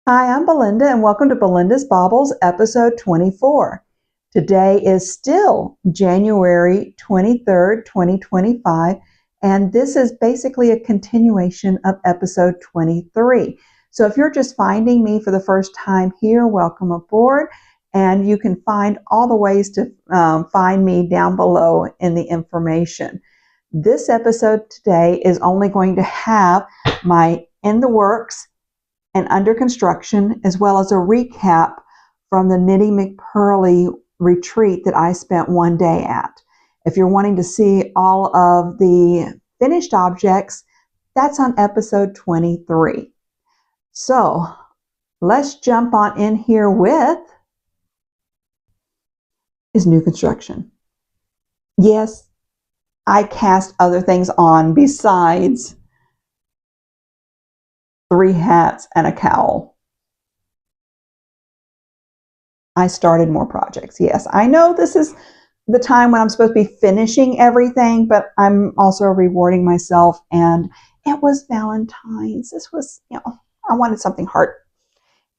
Hi, I'm Belinda and welcome to Belinda's Baubles episode 24. Today is still January 23rd, 2025, and this is basically a continuation of episode 23. So if you're just finding me for the first time here, welcome aboard, and you can find all the ways to find me down below in the information. This episode today is only going to have my in the works and under construction, as well as a recap from the Knitty McPurly retreat that I spent one day at. If you're wanting to see all of the finished objects, that's on episode 23. So let's jump on in here with is new construction. Yes, I cast other things on besides 3 hats and a cowl. I started more projects. Yes, I know this is the time when I'm supposed to be finishing everything, but I'm also rewarding myself. And it was Valentine's. This was, I wanted something heart,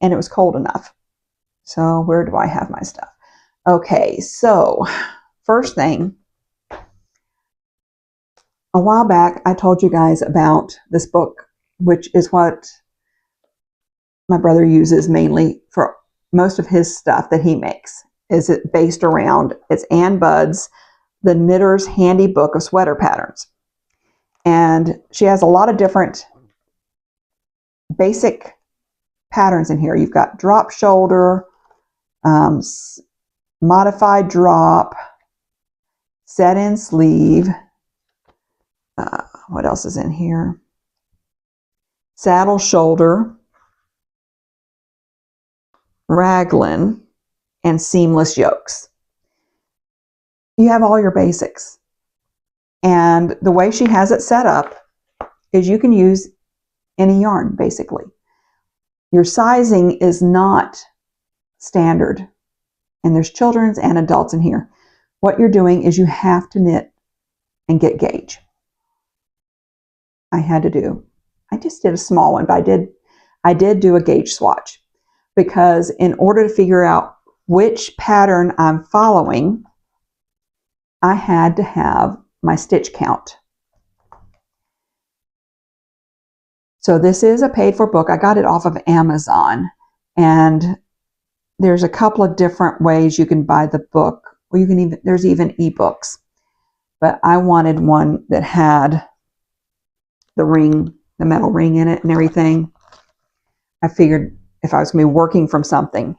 and it was cold enough. So where do I have my stuff? Okay, so first thing, a while back, I told you guys about this book, which is what my brother uses mainly for most of his stuff that he makes. Is it based around, it's Ann Budd's The Knitter's Handy Book of Sweater Patterns. And she has a lot of different basic patterns in here. You've got drop shoulder, modified drop, set in sleeve. What else is in here? Saddle shoulder, raglan, and seamless yokes. You have all your basics. And the way she has it set up is you can use any yarn, basically. Your sizing is not standard. And there's children's and adults in here. What you're doing is you have to knit and get gauge. I just did a small one, but I did do a gauge swatch, because in order to figure out which pattern I'm following, I had to have my stitch count. So this is a paid for book. I got it off of Amazon, and there's a couple of different ways you can buy the book, or there's even ebooks. But I wanted one that had the ring, the metal ring in it and everything. I figured if I was going to be working from something.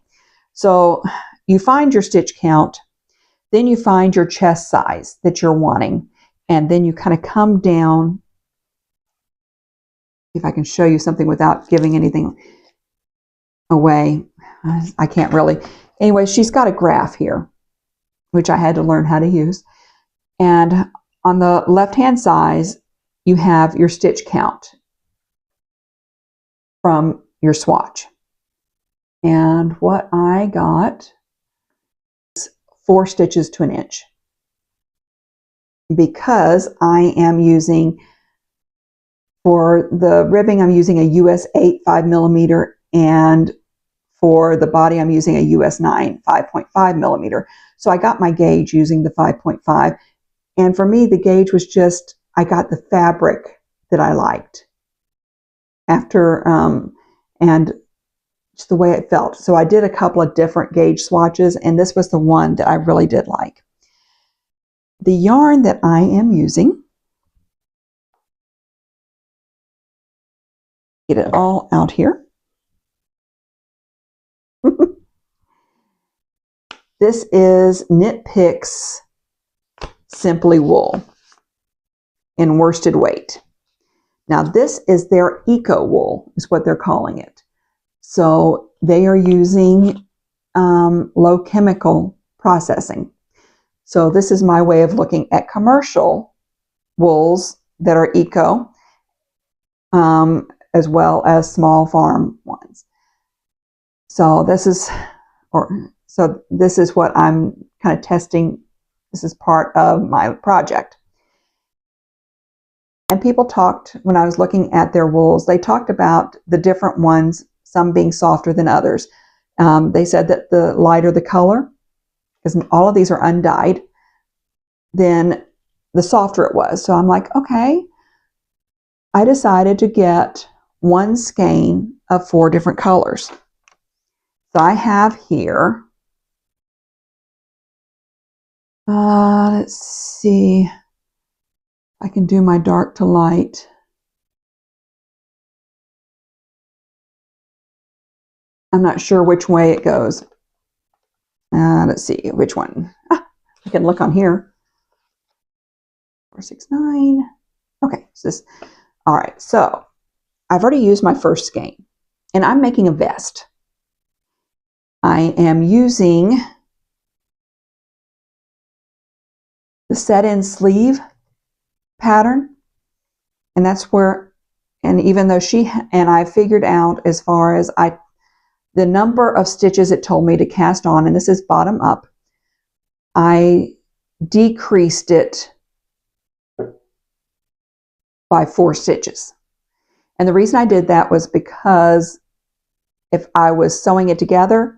So you find your stitch count, then you find your chest size that you're wanting, and then you kind of come down. If I can show you something without giving anything away, I can't really. Anyway, she's got a graph here, which I had to learn how to use. And on the left-hand side, you have your stitch count from your swatch. And what I got is 4 stitches to an inch, because I am using, for the ribbing, I'm using a US 8 5mm, and for the body, I'm using a US 9 5.5mm. So I got my gauge using the 5.5. And for me, the gauge was just, I got the fabric that I liked after, and just the way it felt. So I did a couple of different gauge swatches, and this was the one that I really did like. The yarn that I am using, get it all out here. This is Knit Picks Simply Wool in worsted weight. Now this is their eco wool, is what they're calling it. So they are using low chemical processing. So this is my way of looking at commercial wools that are eco, as well as small farm ones. So this is what I'm kind of testing. This is part of my project. And people talked, when I was looking at their wools, they talked about the different ones some being softer than others. They said that the lighter the color, because all of these are undyed, then the softer it was. So I'm like, okay. I decided to get one skein of 4 different colors. So I have here, let's see, I can do my dark to light. I'm not sure which way it goes. Let's see which one. I can look on here. 469. Okay, so this. All right, so I've already used my first skein, and I'm making a vest. I am using the set-in sleeve pattern, and that's where, and even though I figured out as far as the number of stitches it told me to cast on, and this is bottom up, I decreased it by 4 stitches. And the reason I did that was because if I was sewing it together,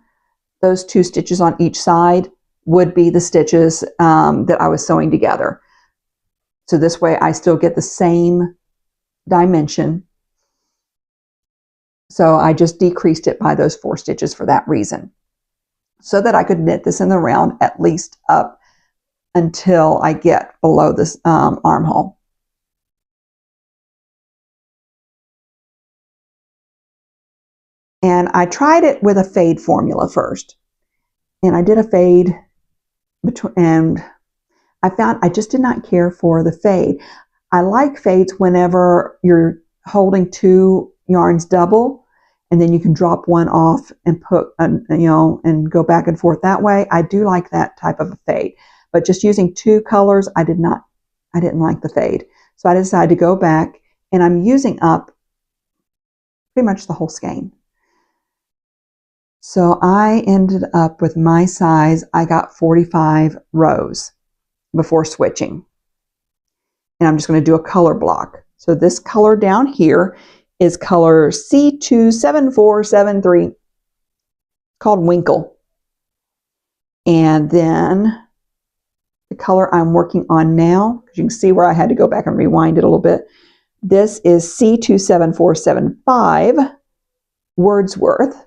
those 2 stitches on each side would be the stitches that I was sewing together. So this way I still get the same dimension. So I just decreased it by those 4 stitches for that reason, so that I could knit this in the round at least up until I get below this armhole. And I tried it with a fade formula first. And I did a fade, and I found I just did not care for the fade. I like fades whenever you're holding 2 yarns double, and then you can drop one off and put, and go back and forth that way. I do like that type of a fade. But just using 2 colors, I didn't like the fade. So I decided to go back, and I'm using up pretty much the whole skein. So I ended up with my size, I got 45 rows before switching. And I'm just going to do a color block. So this color down here is color C27473, called Winkle. And then the color I'm working on now, because you can see where I had to go back and rewind it a little bit. This is C27475, Wordsworth.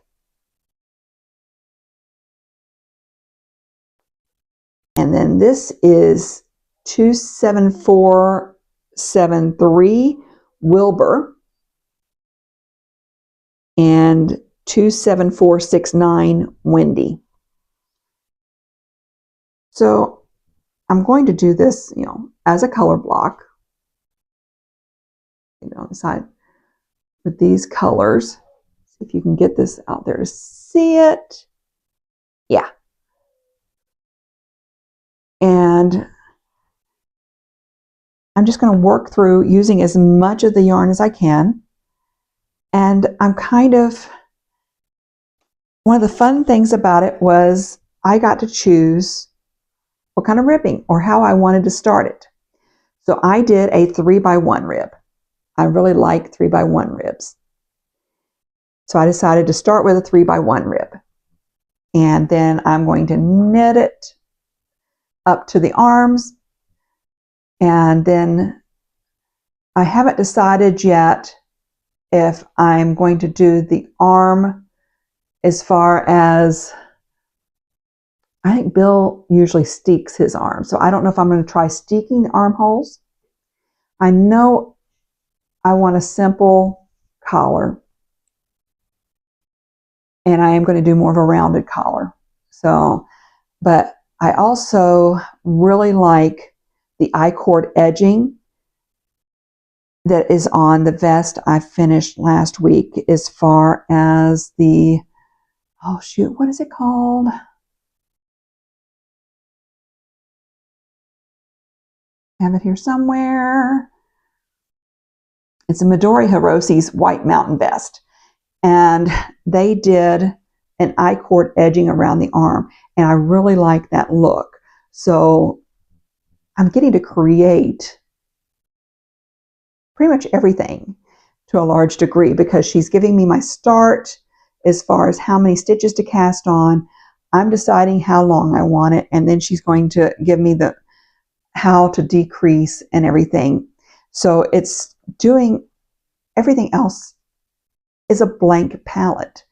And then this is 27473, Wilbur. And 27469, Wendy. So I'm going to do this, as a color block, on the side with these colors. See if you can get this out there to see it. Yeah. And I'm just going to work through using as much of the yarn as I can. And I'm one of the fun things about it was I got to choose what kind of ribbing or how I wanted to start it. So I did a 3x1 rib. I really like 3x1 ribs. So I decided to start with a 3x1 rib. And then I'm going to knit it up to the arms. And then I haven't decided yet if I'm going to do the arm as far as, I think Bill usually steeks his arm. So I don't know if I'm going to try steeking the armholes. I know I want a simple collar. And I am going to do more of a rounded collar. So, but I also really like the I-cord edging that is on the vest I finished last week, as far as the, oh shoot, what is it called? I have it here somewhere. It's a Midori Hiroshi's White Mountain vest. And they did an I-cord edging around the arm. And I really like that look. So I'm getting to create pretty much everything to a large degree, because she's giving me my start. as far as how many stitches to cast on. I'm deciding how long I want it, and then she's going to give me the how to decrease and everything. So it's doing everything else is a blank palette.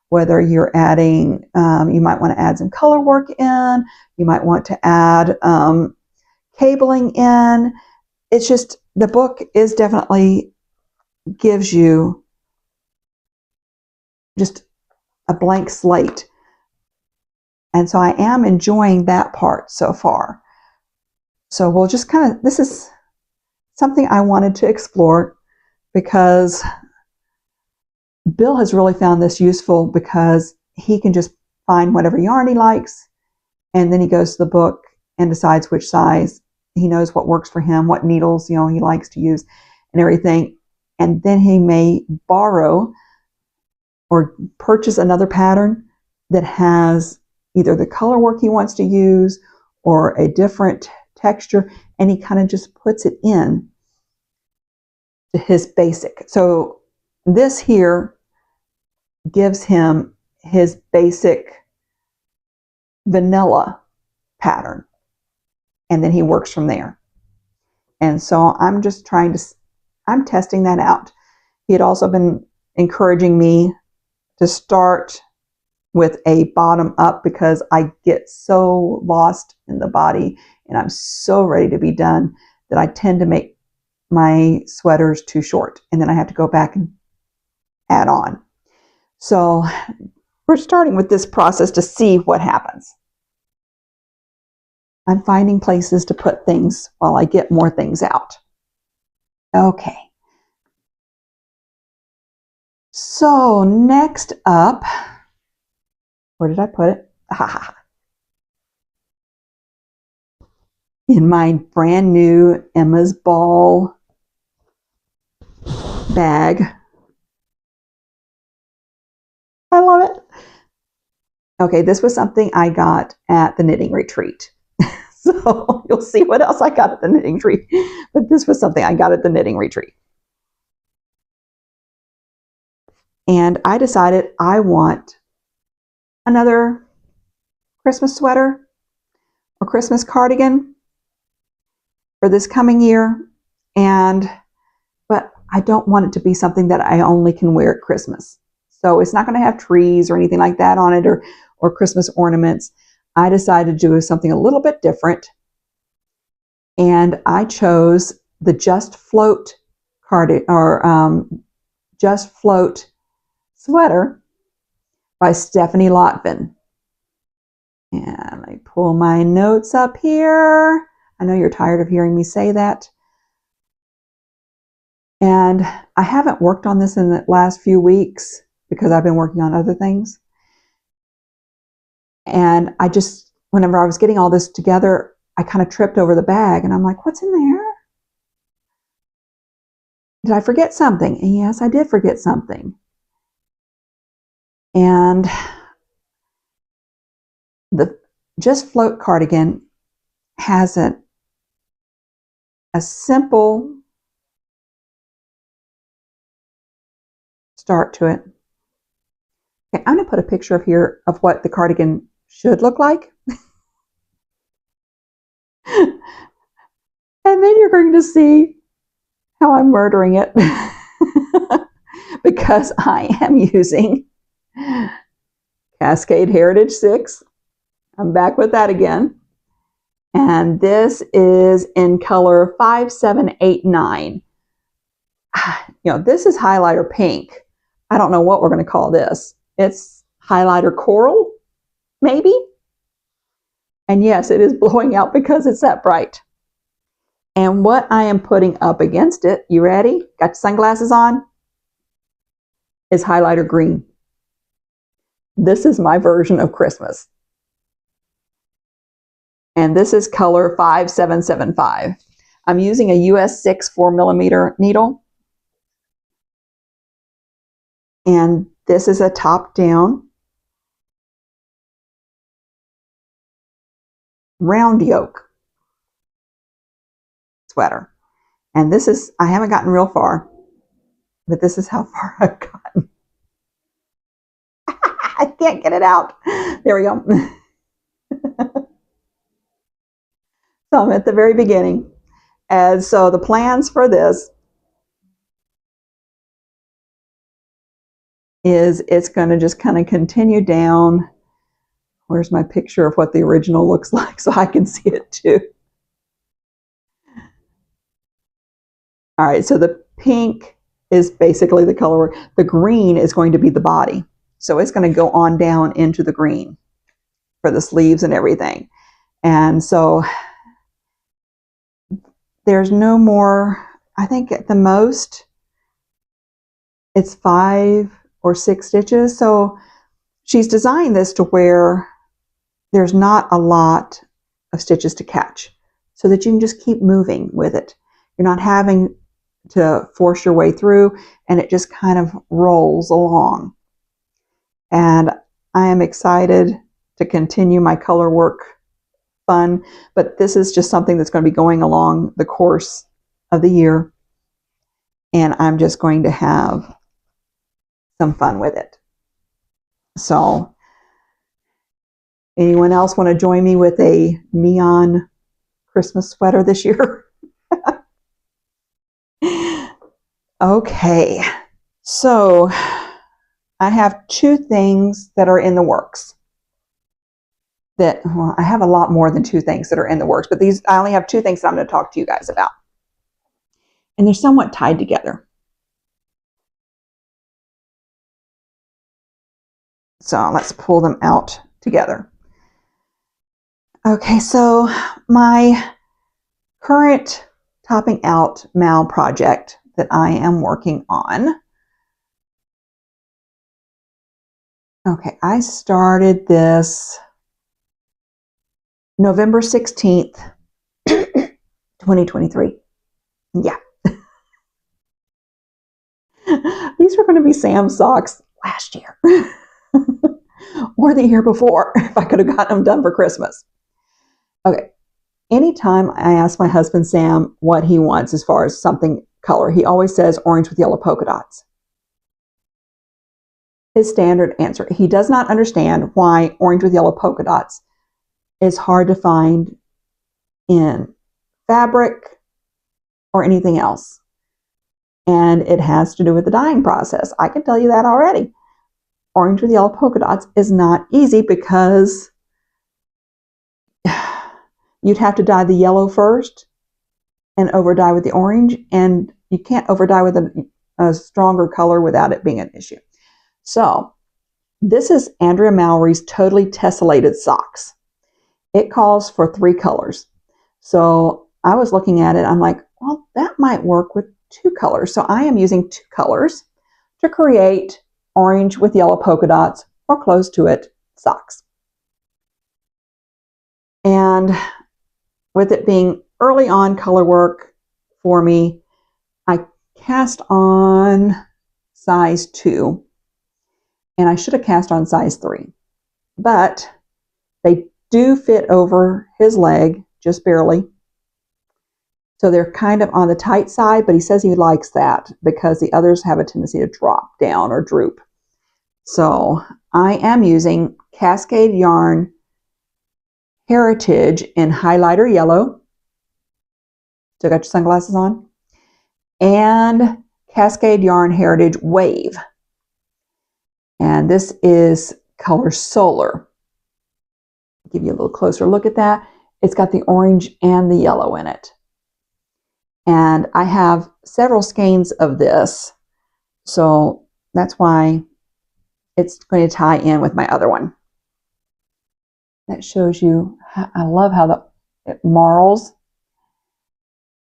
Whether you're adding, you might want to add some color work in, you might want to add cabling in. It's just, the book is definitely gives you just a blank slate. And so I am enjoying that part so far. So we'll just kind of, this is something I wanted to explore because Bill has really found this useful because he can just find whatever yarn he likes, and then he goes to the book and decides which size. He knows what works for him, what needles, he likes to use and everything. And then he may borrow or purchase another pattern that has either the color work he wants to use or a different texture, and he kind of just puts it in to his basic. So this here gives him his basic vanilla pattern, and then he works from there. And so I'm just I'm testing that out. He had also been encouraging me to start with a bottom up because I get so lost in the body and I'm so ready to be done that I tend to make my sweaters too short, and then I have to go back and add on. So we're starting with this process to see what happens. I'm finding places to put things while I get more things out. Okay. So next up, where did I put it? In my brand new Emma's Ball bag. I love it. Okay, this was something I got at the knitting retreat. So you'll see what else I got at the knitting retreat. But this was something I got at the knitting retreat. And I decided I want another Christmas sweater or Christmas cardigan for this coming year. But I don't want it to be something that I only can wear at Christmas. So it's not going to have trees or anything like that on it, or Christmas ornaments. I decided to do something a little bit different. And I chose the Just Float cardigan, or Just Float sweater by Stephanie Lotvin. And I pull my notes up here. I know you're tired of hearing me say that. And I haven't worked on this in the last few weeks because I've been working on other things. And I just, whenever I was getting all this together, I kind of tripped over the bag and I'm like, what's in there? Did I forget something? And yes, I did forget something. And the Just Float cardigan has a simple start to it. Okay, I'm going to put a picture of here of what the cardigan should look like. And then you're going to see how I'm murdering it. Because I am using Cascade Heritage 6. I'm back with that again. And this is in color 5789. This is highlighter pink. I don't know what we're going to call this. It's highlighter coral, maybe? And yes, it is blowing out because it's that bright. And what I am putting up against it, you ready? Got your sunglasses on? Is highlighter green. This is my version of Christmas. And this is color 5775. I'm using a US 6 4mm needle. And this is a top-down round yoke sweater. And this is, I haven't gotten real far, but this is how far I've gotten. I can't get it out. There we go. So I'm at the very beginning. And so the plans for this is it's going to just kind of continue down. Where's my picture of what the original looks like so I can see it too? All right, so the pink is basically the color. The green is going to be the body. So it's going to go on down into the green for the sleeves and everything. And so there's no more, I think at the most, it's 5 or 6 stitches. So she's designed this to where there's not a lot of stitches to catch so that you can just keep moving with it. You're not having to force your way through, and it just kind of rolls along. And I am excited to continue my color work fun, but this is just something that's going to be going along the course of the year, and I'm just going to have some fun with it. So anyone else want to join me with a neon Christmas sweater this year? Okay, so I have 2 things that are in the works. Well, I have a lot more than 2 things that are in the works, but I only have 2 things that I'm going to talk to you guys about. And they're somewhat tied together. So let's pull them out together. Okay, so my current topping out mal project that I am working on. Okay, I started this November 16th, 2023. Yeah. These were going to be Sam's socks last year or the year before if I could have gotten them done for Christmas. Okay. Anytime I ask my husband Sam what he wants as far as something color, he always says orange with yellow polka dots. His standard answer. He does not understand why orange with yellow polka dots is hard to find in fabric or anything else. And it has to do with the dyeing process. I can tell you that already. Orange with yellow polka dots is not easy because you'd have to dye the yellow first and over dye with the orange, and you can't over dye with a stronger color without it being an issue. So this is Andrea Mallory's Totally Tessellated Socks. It calls for 3 colors. So I was looking at it, I'm like, well, that might work with 2 colors. So I am using 2 colors to create orange with yellow polka dots or close to it socks. And with it being early on color work for me, I cast on size 2, and I should have cast on size 3, but they do fit over his leg just barely. So they're kind of on the tight side, but he says he likes that because the others have a tendency to drop down or droop. So I am using Cascade Yarn Heritage in highlighter yellow. Still got your sunglasses on? And Cascade Yarn Heritage Wave. And this is color Solar. I'll give you a little closer look at that. It's got the orange and the yellow in it. And I have several skeins of this, so that's why it's going to tie in with my other one. That shows you, I love how it marls.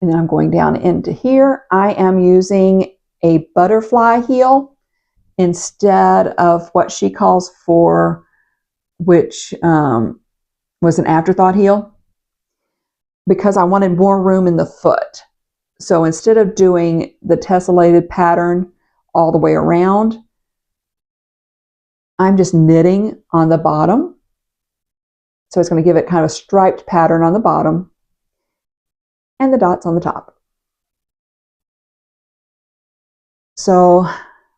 And then I'm going down into here. I am using a butterfly heel instead of what she calls for, which was an afterthought heel, because I wanted more room in the foot. So instead of doing the tessellated pattern all the way around, I'm just knitting on the bottom. So it's going to give it kind of a striped pattern on the bottom and the dots on the top. So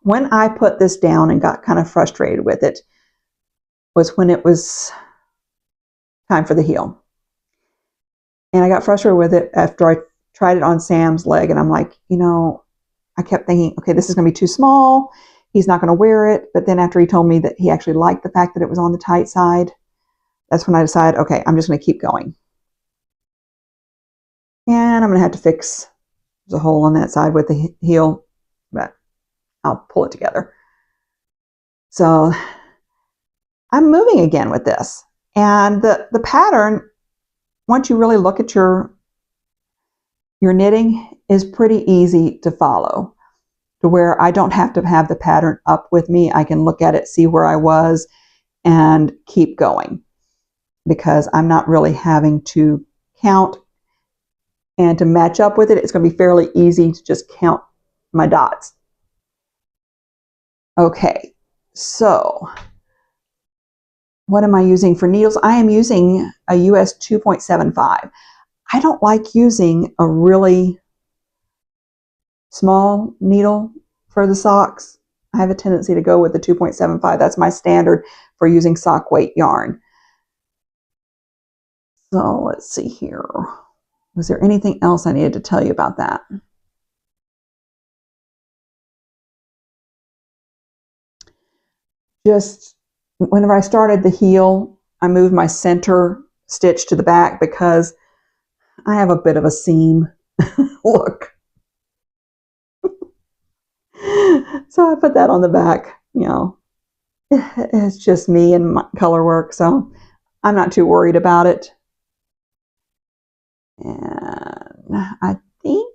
when I put this down and got kind of frustrated with it, was when it was time for the heel. And I got frustrated with it after I tried it on Sam's leg, and I'm like, I kept thinking, okay, this is going to be too small. He's not going to wear it. But then after he told me that he actually liked the fact that it was on the tight side, that's when I decided, okay, I'm just going to keep going. And I'm going to have to fix the hole on that side with the heel, but I'll pull it together. So I'm moving again with this. And the pattern, once you really look at your knitting, is pretty easy to follow, to where I don't have to have the pattern up with me. I can look at it, see where I was, and keep going, because I'm not really having to count. And to match up with it, it's going to be fairly easy to just count my dots. Okay, so what am I using for needles? I am using a US 2.75. I don't like using a really small needle for the socks. I have a tendency to go with the 2.75. That's my standard for using sock weight yarn. So let's see here. Was there anything else I needed to tell you about that? Just whenever I started the heel, I moved my center stitch to the back because I have a bit of a seam look. So I put that on the back. It's just me and my color work, so I'm not too worried about it. And I think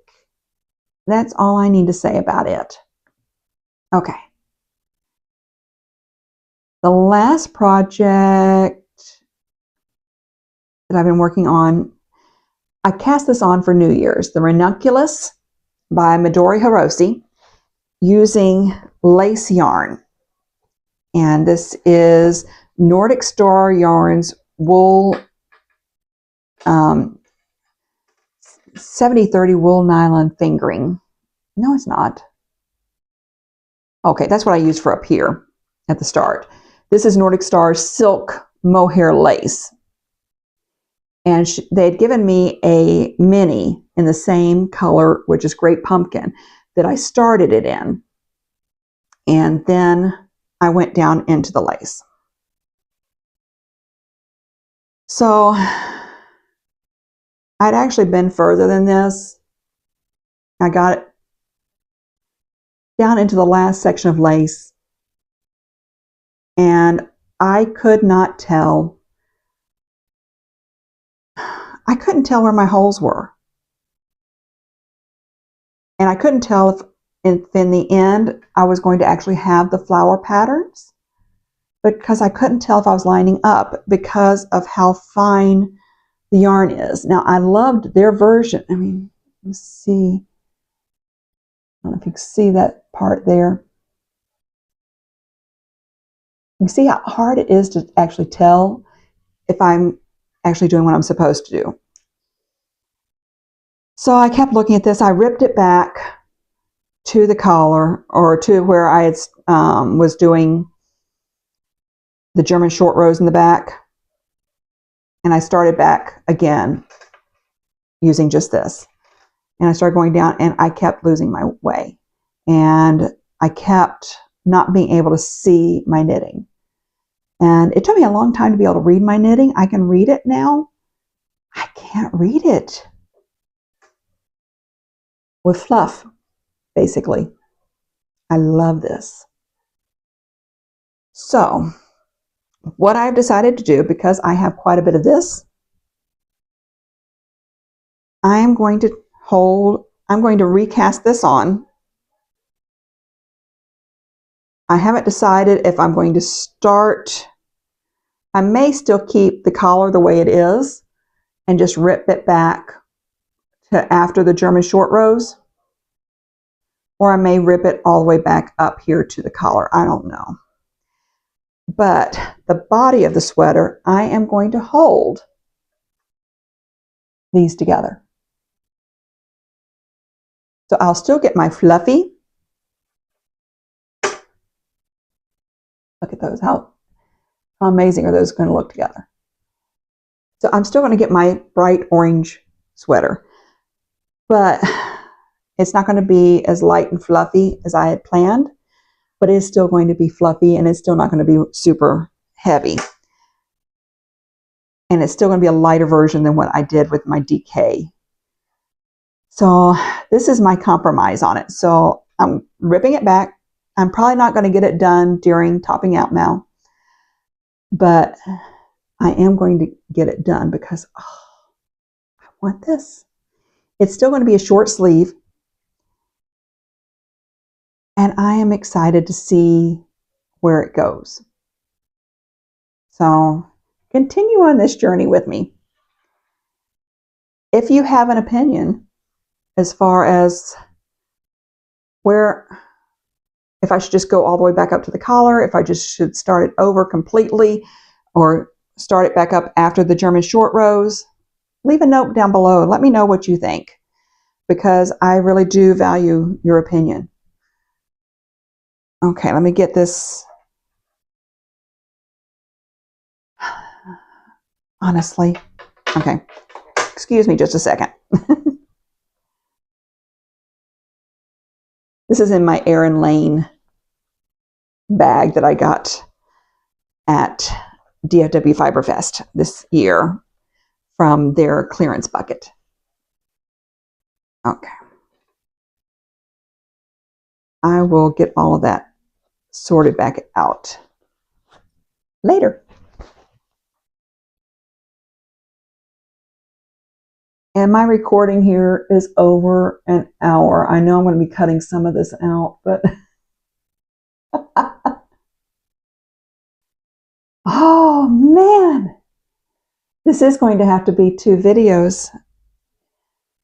that's all I need to say about it. Okay. The last project that I've been working on, I cast this on for New Year's, the Ranunculus by Midori Hirose, using lace yarn. And this is Nordic Star Yarns wool, 70/30 wool nylon fingering. No, it's not. Okay, that's what I used for up here at the start. This is Nordic Star's silk mohair lace. And they had given me a mini in the same color, which is Great Pumpkin, that I started it in. And then I went down into the lace. So I'd actually been further than this. I got it down into the last section of lace, and I could not tell. I couldn't tell where my holes were. And I couldn't tell if in the end I was going to actually have the flower patterns, because I couldn't tell if I was lining up because of how fine the yarn is. Now, I loved their version. I mean, let's see. I don't know if you can see that part there. You can see how hard it is to actually tell if I'm actually doing what I'm supposed to do. So I kept looking at this. I ripped it back to the collar, or to where I had, was doing the German short rows in the back. And I started back again using just this. And I started going down, and I kept losing my way. And I kept not being able to see my knitting. And it took me a long time to be able to read my knitting. I can read it now. I can't read it. With fluff, basically. I love this. So, what I've decided to do, because I have quite a bit of this, I'm going to recast this on. I haven't decided if I'm going to start. I may still keep the collar the way it is and just rip it back to after the German short rows, or I may rip it all the way back up here to the collar. I don't know. But the body of the sweater, I am going to hold these together. So I'll still get my fluffy. Look at those, how How amazing are those going to look together? So I'm still going to get my bright orange sweater, but it's not going to be as light and fluffy as I had planned, but it's still going to be fluffy and it's still not going to be super heavy. And it's still going to be a lighter version than what I did with my DK. So this is my compromise on it. So I'm ripping it back. I'm probably not going to get it done during topping out now, but I am going to get it done because I want this. It's still going to be a short sleeve, and I am excited to see where it goes. So continue on this journey with me. If you have an opinion as far as if I should just go all the way back up to the collar, if I just should start it over completely, or start it back up after the German short rows, leave a note down below. Let me know what you think, because I really do value your opinion. Okay, let me get this. Honestly, okay, excuse me just a second. This is in my Erin Lane bag that I got at DFW Fiberfest this year from their clearance bucket. Okay. I will get all of that sorted back out later. And my recording here is over an hour. I know I'm going to be cutting some of this out, but oh man, this is going to have to be 2 videos.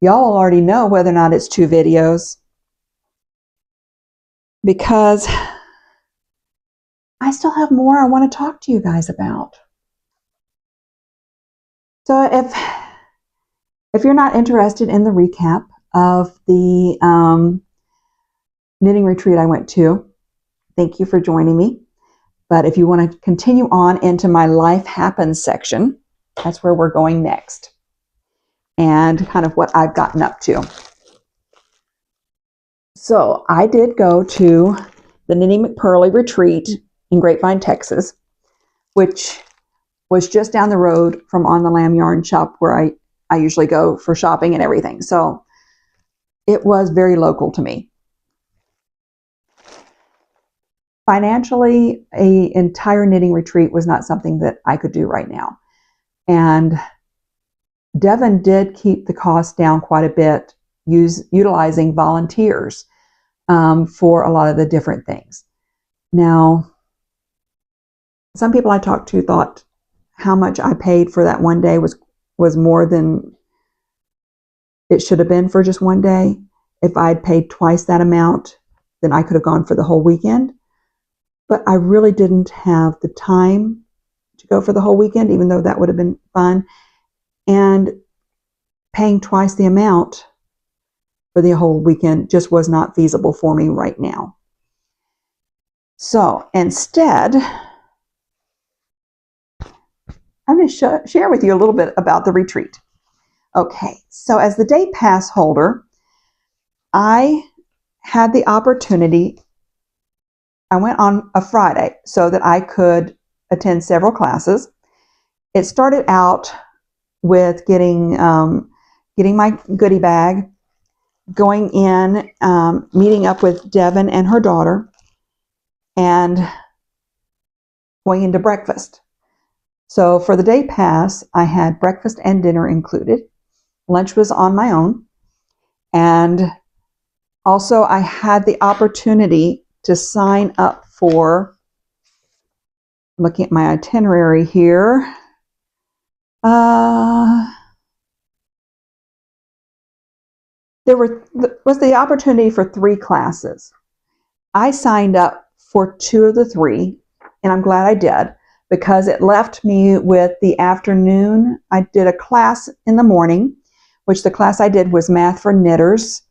Y'all already know whether or not it's 2 videos, because I still have more I want to talk to you guys about. So if you're not interested in the recap of the knitting retreat I went to, thank you for joining me. But if you want to continue on into my Life Happens section, that's where we're going next, and kind of what I've gotten up to. So I did go to the Knitty McPurly retreat in Grapevine, Texas, which was just down the road from On the Lamb Yarn shop where I usually go for shopping and everything. So it was very local to me. Financially, an entire knitting retreat was not something that I could do right now. And Devin did keep the cost down quite a bit, utilizing volunteers for a lot of the different things. Now, some people I talked to thought how much I paid for that one day was more than it should have been for just one day. If I'd paid twice that amount, then I could have gone for the whole weekend. But I really didn't have the time to go for the whole weekend, even though that would have been fun. And paying twice the amount for the whole weekend just was not feasible for me right now. So instead, I'm going to share with you a little bit about the retreat. Okay, so as the day pass holder, I had the opportunity. I went on a Friday so that I could attend several classes. It started out with getting my goodie bag, going in, meeting up with Devin and her daughter, and going into breakfast. So for the day pass, I had breakfast and dinner included. Lunch was on my own. And also I had the opportunity to sign up for, looking at my itinerary here, there was the opportunity for 3 classes. I signed up for 2 of the 3, and I'm glad I did, because it left me with the afternoon. I did a class in the morning, which the class I did was Math for Knitters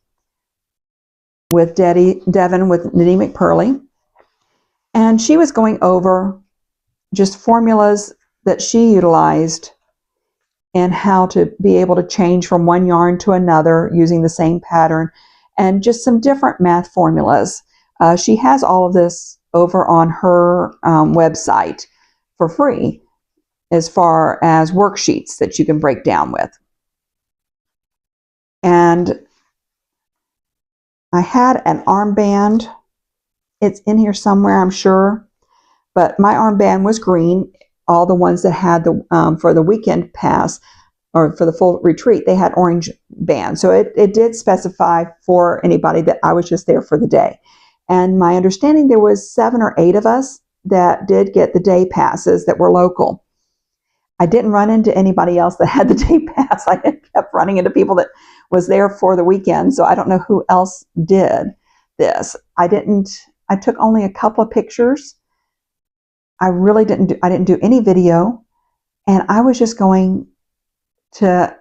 with Devin with Knitty McPurly. And she was going over just formulas that she utilized and how to be able to change from one yarn to another using the same pattern, and just some different math formulas. She has all of this over on her website for free, as far as worksheets that you can break down with. And I had an armband. It's in here somewhere, I'm sure, but my armband was green. All the ones that had the for the weekend pass, or for the full retreat, they had orange bands. So it did specify for anybody that I was just there for the day. And my understanding, there was 7 or 8 of us that did get the day passes that were local. I didn't run into anybody else that had the day pass. I kept running into people that was there for the weekend. So I don't know who else did this. I took only a couple of pictures. I didn't do any video. And I was just going to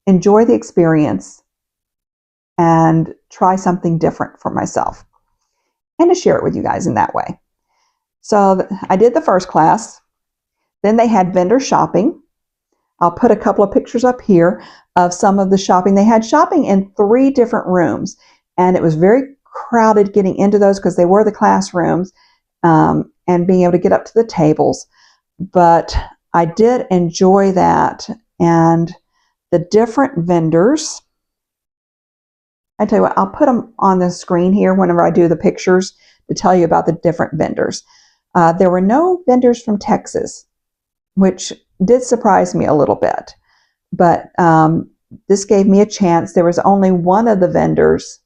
enjoy the experience and try something different for myself and to share it with you guys in that way. So I did the first class. Then they had vendor shopping. I'll put a couple of pictures up here of some of the shopping. They had shopping in 3 different rooms, and it was very crowded getting into those because they were the classrooms, and being able to get up to the tables. But I did enjoy that, and the different vendors. I tell you what, I'll put them on the screen here whenever I do the pictures to tell you about the different vendors. There were no vendors from Texas, which did surprise me a little bit. But this gave me a chance. There was only one of the vendors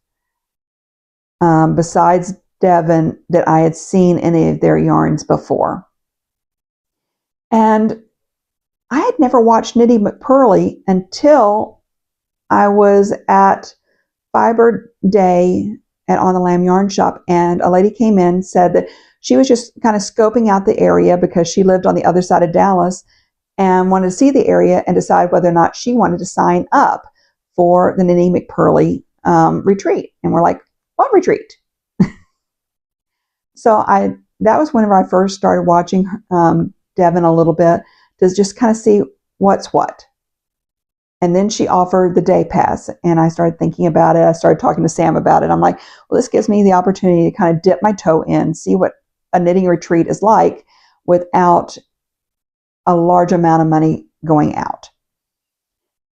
besides Devon that I had seen any of their yarns before. And I had never watched Knitty McPurly until I was at Fiber Day at On the Lamb Yarn Shop, and a lady came in and said that she was just kind of scoping out the area because she lived on the other side of Dallas and wanted to see the area and decide whether or not she wanted to sign up for the Knitty McPurly retreat. And we're like, what retreat? So that was whenever I first started watching Devon a little bit, to just kind of see what's what. And then she offered the day pass, and I started thinking about it. I started talking to Sam about it. I'm like, well, this gives me the opportunity to kind of dip my toe in, see what a knitting retreat is like without a large amount of money going out.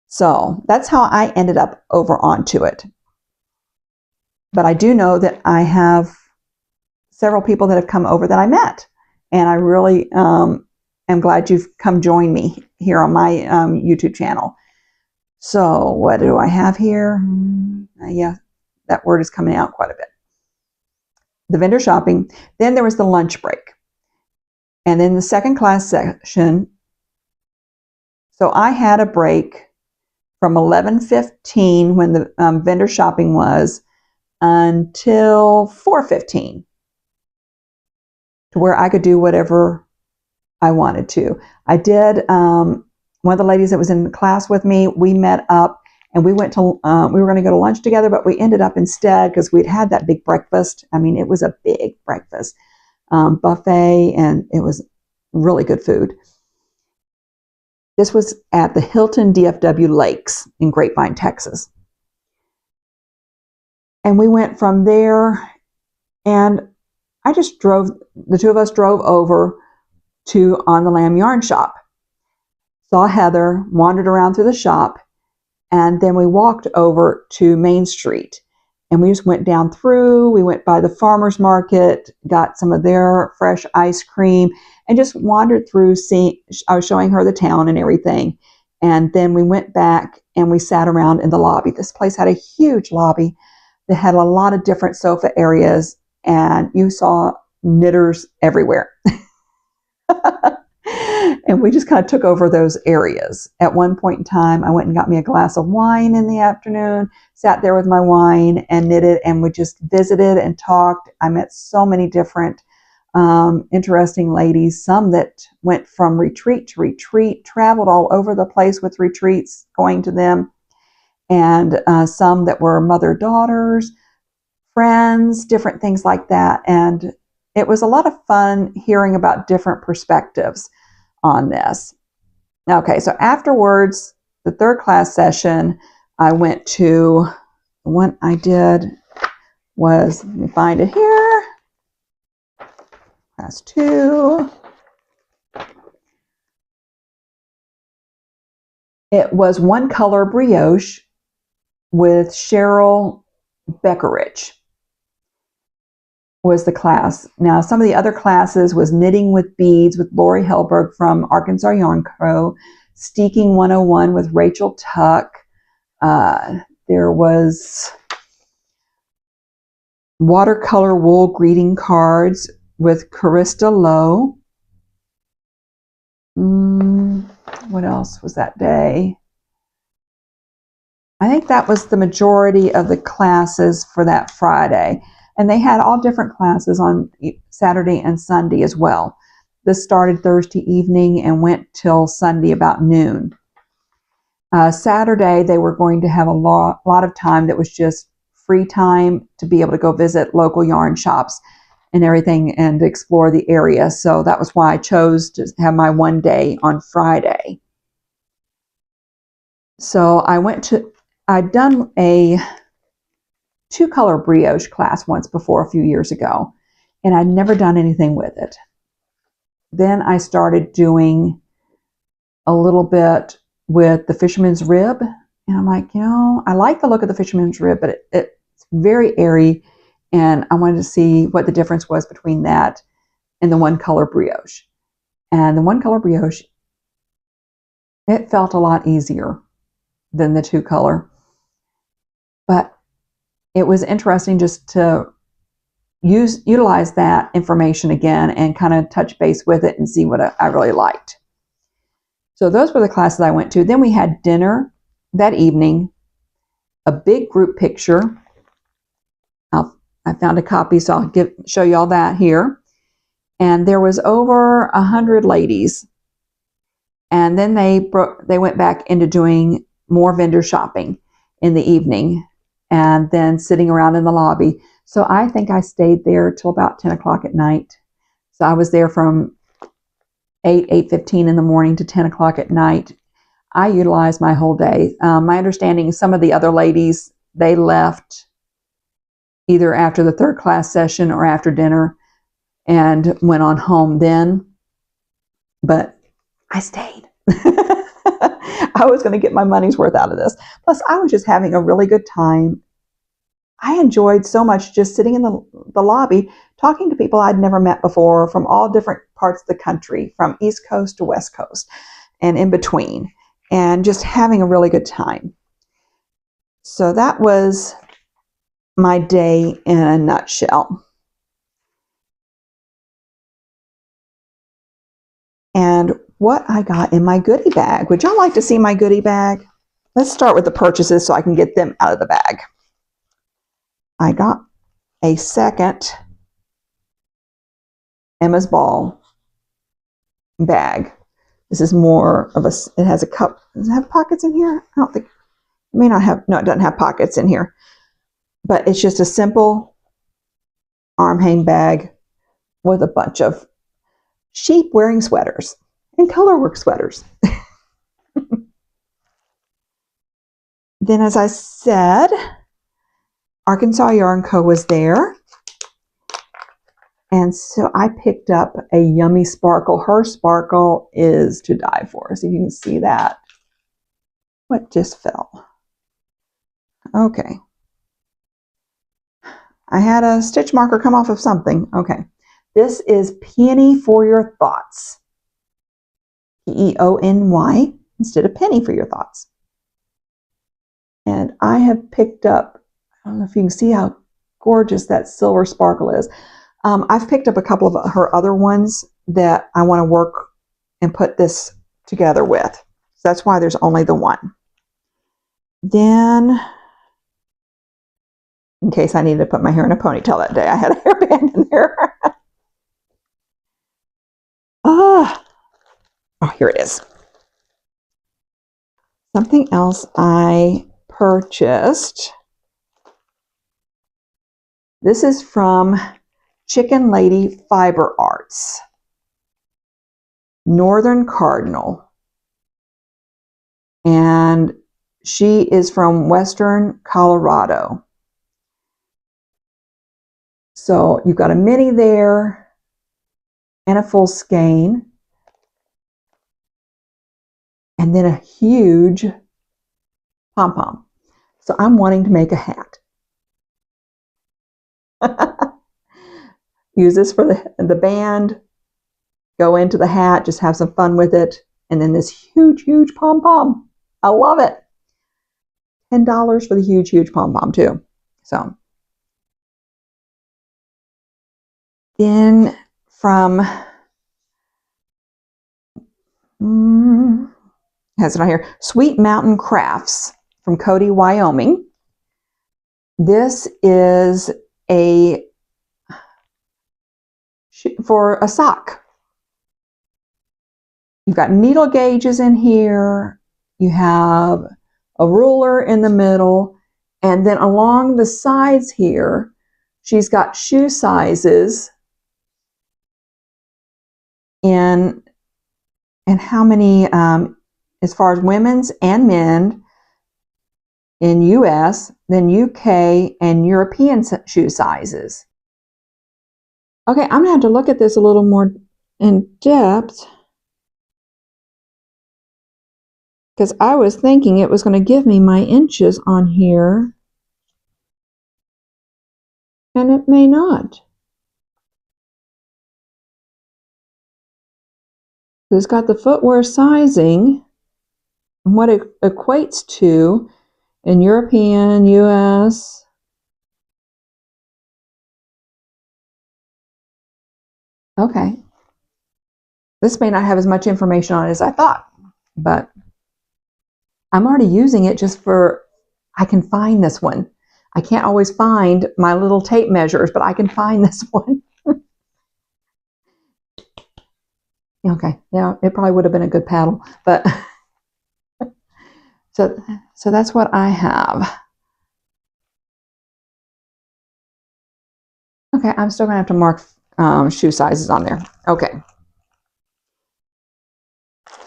So that's how I ended up over onto it. But I do know that I have several people that have come over that I met, and I really am glad you've come join me here on my YouTube channel. So what do I have here? Yeah, that word is coming out quite a bit. The vendor shopping. Then there was the lunch break. And then the second class session. So I had a break from 11:15 when the vendor shopping was until 4:15, to where I could do whatever I wanted to. I did, one of the ladies that was in the class with me, we met up and we went to, we were going to go to lunch together, but we ended up instead, because we'd had that big breakfast. I mean, it was a big breakfast, buffet, and it was really good food. This was at the Hilton DFW Lakes in Grapevine, Texas. And we went from there, and I just drove, the two of us drove over to On the Lamb Yarn Shop. Saw Heather, wandered around through the shop, and then we walked over to Main Street. And we just went down through, we went by the farmer's market, got some of their fresh ice cream, and just wandered through, I was showing her the town and everything. And then we went back and we sat around in the lobby. This place had a huge lobby that had a lot of different sofa areas, and you saw knitters everywhere. And we just kind of took over those areas. At one point in time, I went and got me a glass of wine in the afternoon, sat there with my wine and knitted, and we just visited and talked. I met so many different interesting ladies, some that went from retreat to retreat, traveled all over the place with retreats, going to them, and some that were mother-daughters, friends, different things like that. And it was a lot of fun hearing about different perspectives on this. Okay, so afterwards, the third class session, I went to, what I did was, let me find it here, class 2. It was One Color Brioche with Cheryl Beckerich was the class. Now, some of the other classes was Knitting with Beads with Lori Helberg from Arkansas Yarn Co., Steeking 101 with Rachel Tuck. There was Watercolor Wool Greeting Cards with Carista Lowe. What else was that day? I think that was the majority of the classes for that Friday. And they had all different classes on Saturday and Sunday as well. This started Thursday evening and went till Sunday about noon. Saturday, they were going to have a lot of time that was just free time to be able to go visit local yarn shops and everything and explore the area. So that was why I chose to have my one day on Friday. So I'd done a 2-color brioche class once before a few years ago, and I'd never done anything with it. Then I started doing a little bit with the fisherman's rib, and I'm like, I like the look of the fisherman's rib, but it's very airy, and I wanted to see what the difference was between that and the 1-color brioche. And the 1-color brioche, it felt a lot easier than the 2-color, but it was interesting just to utilize that information again and kind of touch base with it and see what I really liked. So those were the classes I went to. Then we had dinner that evening, a big group picture. I found a copy, so I'll show you all that here. And there was over 100 ladies. And then they went back into doing more vendor shopping in the evening and then sitting around in the lobby. So I think I stayed there till about 10 o'clock at night. So I was there from 8:15 in the morning to 10 o'clock at night. I utilized my whole day. My understanding is some of the other ladies, they left either after the third class session or after dinner and went on home then. But I stayed. I was going to get my money's worth out of this. Plus, I was just having a really good time. I enjoyed so much just sitting in the lobby, talking to people I'd never met before from all different parts of the country, from East Coast to West Coast and in between, and just having a really good time. So that was my day in a nutshell. And what I got in my goodie bag. Would y'all like to see my goodie bag? Let's start with the purchases so I can get them out of the bag. I got a second Emma's Ball bag. This is more of it has a cup. Does it have pockets in here? I don't think, it may not have, no, it doesn't have pockets in here. But it's just a simple arm hang bag with a bunch of sheep wearing sweaters and colorwork sweaters. Then, as I said, Arkansas Yarn Co. was there. And so I picked up a yummy sparkle. Her sparkle is to die for. So you can see that. What just fell? Okay. I had a stitch marker come off of something. Okay. This is Peony for Your Thoughts. P-E-O-N-Y instead of Penny for Your Thoughts. And I have picked up, I don't know if you can see how gorgeous that silver sparkle is. I've picked up a couple of her other ones that I want to work and put this together with. So that's why there's only the one. Then, in case I needed to put my hair in a ponytail that day, I had a hairband in there. Oh, here it is. Something else I purchased. This is from Chicken Lady Fiber Arts, Northern Cardinal, and she is from Western Colorado. So you've got a mini there and a full skein, and then a huge pom-pom. So I'm wanting to make a hat. Use this for the band, go into the hat, just have some fun with it, and then this huge pom-pom. I love it. $10 for the huge pom-pom too. So then from has it on here, Sweet Mountain Crafts from Cody, Wyoming. This is for a sock. You've got needle gauges in here. You have a ruler in the middle, and then along the sides here, she's got shoe sizes in how many, as far as women's and men in US, then UK and European shoe sizes. Okay, I'm gonna have to look at this a little more in depth, because I was thinking it was going to give me my inches on here, and it may not. It's got the footwear sizing and what it equates to in European, US. Okay. This may not have as much information on it as I thought, but I'm already using it just for, I can find this one. I can't always find my little tape measures, but I can find this one. Okay, yeah, it probably would have been a good paddle, but so that's what I have. Okay, I'm still gonna have to mark shoe sizes on there. Okay.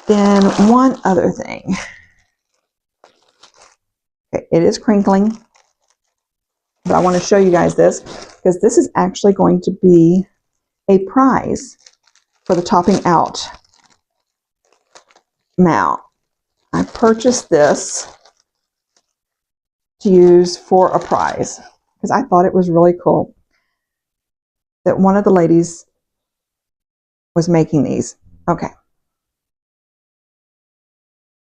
Then one other thing. Okay, it is crinkling, but I want to show you guys this because this is actually going to be a prize for the topping out mount. I purchased this to use for a prize because I thought it was really cool that one of the ladies was making these. Okay.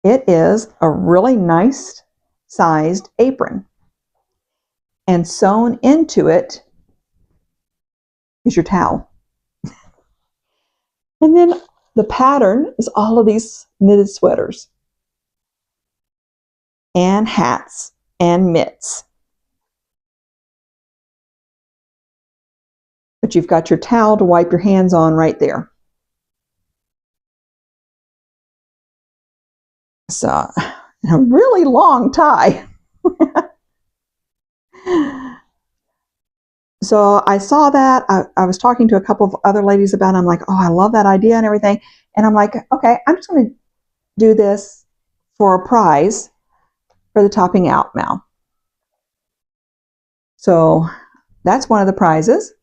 It is a really nice sized apron, and sewn into it is your towel. And then the pattern is all of these knitted sweaters and hats and mitts. But you've got your towel to wipe your hands on right there. So, a really long tie. So I saw that. I was talking to a couple of other ladies about it. I'm like, oh, I love that idea and everything. And I'm like, okay, I'm just going to do this for a prize for the topping out mount. So that's one of the prizes.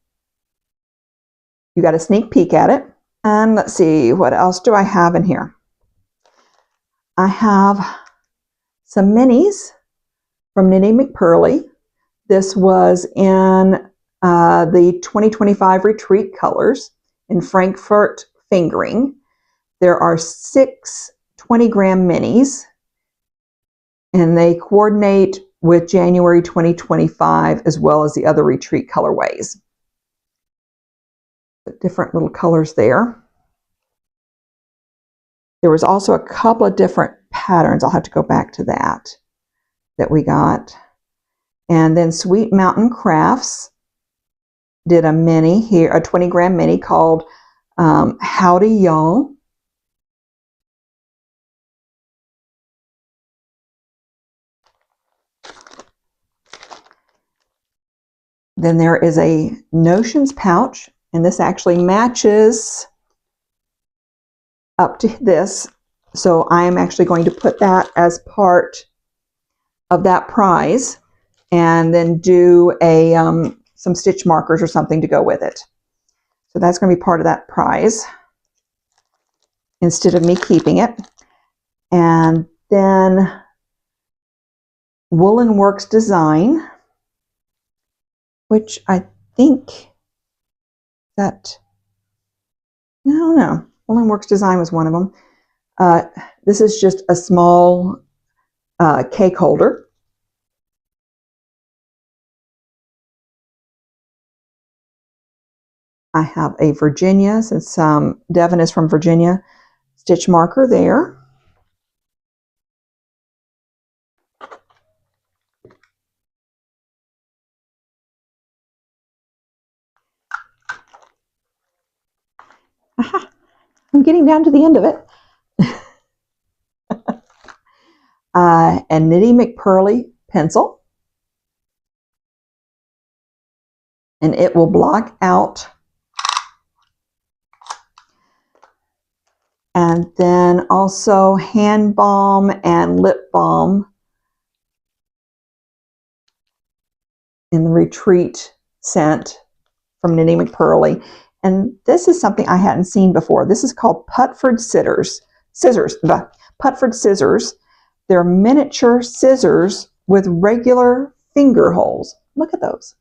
You got a sneak peek at it. And let's see, what else do I have in here? I have some minis from Knitty McPurly. This was in the 2025 retreat colors in Frankfurt fingering. There are 6 20-gram minis, and they coordinate with January 2025 as well as the other retreat colorways. Different little colors there. There was also a couple of different patterns. I'll have to go back to that we got. And then Sweet Mountain Crafts did a mini here, a 20-gram mini called Howdy Y'all. Then there is a notions pouch, and this actually matches up to this. So I am actually going to put that as part of that prize, and then do a some stitch markers or something to go with it. So that's going to be part of that prize instead of me keeping it. And then Woolen Works Design, which I think that, no, Woolen Works Design was one of them. This is just a small cake holder. I have a Virginia, since Devin is from Virginia, stitch marker there. Aha, I'm getting down to the end of it. And Knitty McPurly pencil. And it will block out. And then also hand balm and lip balm in the Retreat scent from Knitty McPurly. And this is something I hadn't seen before. This is called Putford Scissors. Putford Scissors. They're miniature scissors with regular finger holes. Look at those.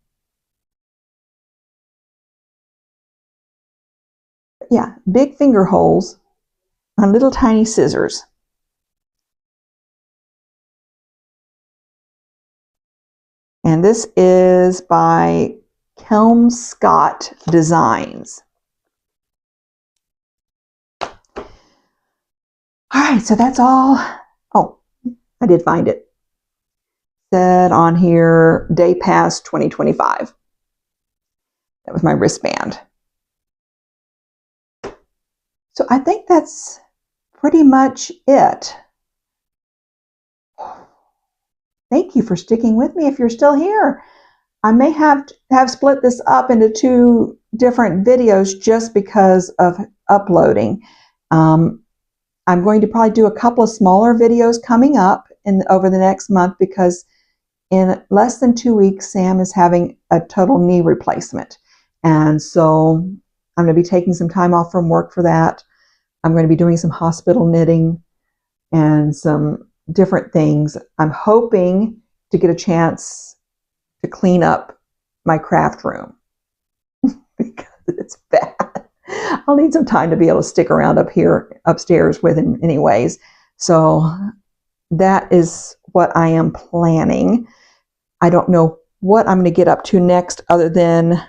Yeah, big finger holes on little tiny scissors. And this is by Kelmscott Designs. All right, so that's all. Oh, I did find it. Said on here, Day Pass 2025. That was my wristband. So I think that's pretty much it. Thank you for sticking with me if you're still here. I may have split this up into 2 different videos just because of uploading. I'm going to probably do a couple of smaller videos coming up over the next month, because in less than 2 weeks, Sam is having a total knee replacement. And so I'm going to be taking some time off from work for that. I'm going to be doing some hospital knitting and some different things. I'm hoping to get a chance to clean up my craft room because it's bad. I'll need some time to be able to stick around up here upstairs with him anyways. So that is what I am planning. I don't know what I'm going to get up to next, other than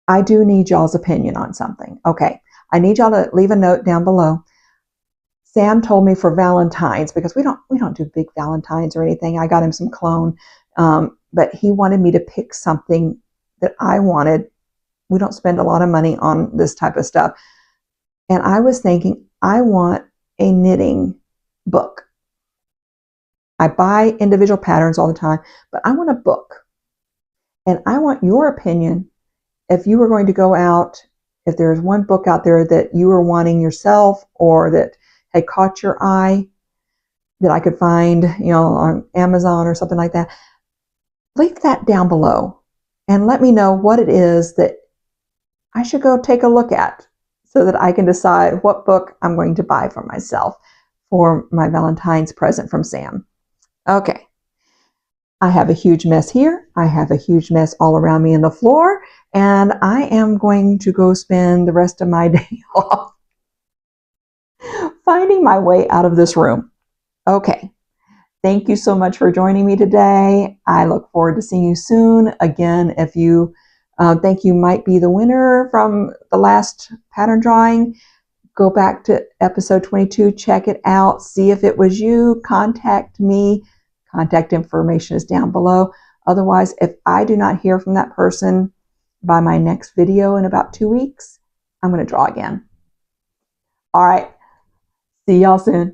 I do need y'all's opinion on something. Okay, I need y'all to leave a note down below. Sam told me for Valentine's, because we don't do big Valentines or anything. I got him some cologne, but he wanted me to pick something that I wanted. We don't spend a lot of money on this type of stuff. And I was thinking, I want a knitting book. I buy individual patterns all the time, but I want a book. And I want your opinion. If you were going to go out, if there's one book out there that you were wanting yourself, or that had caught your eye, that I could find, on Amazon or something like that, leave that down below and let me know what it is that I should go take a look at, so that I can decide what book I'm going to buy for myself for my Valentine's present from Sam. Okay. I have a huge mess here. I have a huge mess all around me on the floor, and I am going to go spend the rest of my day off finding my way out of this room. Okay. Thank you so much for joining me today. I look forward to seeing you soon. Again, if you think you might be the winner from the last pattern drawing, go back to episode 22, check it out, see if it was you, contact me. Contact information is down below. Otherwise, if I do not hear from that person by my next video in about 2 weeks, I'm going to draw again. All right. See y'all soon.